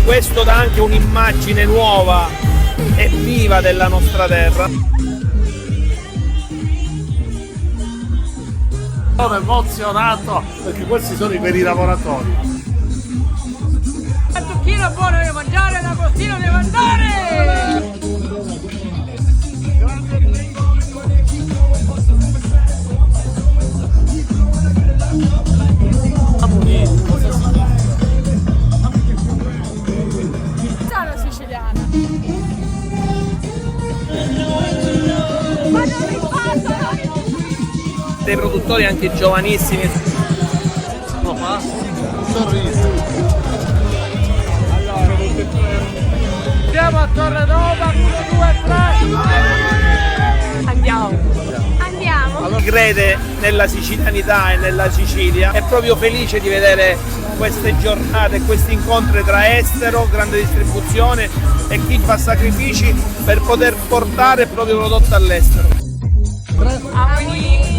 Questo dà anche un'immagine nuova e viva della nostra terra. Sono emozionato perché questi sono i veri lavoratori. La zucchina buona da mangiare, la costina da mangiare! Sono siciliana. Ma non mi passano! Dei produttori anche giovanissimi. Lo fa? Sorriso. Andiamo a Torre Nova, 1, 2, 3! Andiamo. Crede nella sicilianità e nella Sicilia, è proprio felice di vedere queste giornate, questi incontri tra estero, grande distribuzione e chi fa sacrifici per poter portare il proprio prodotto all'estero. Auguri.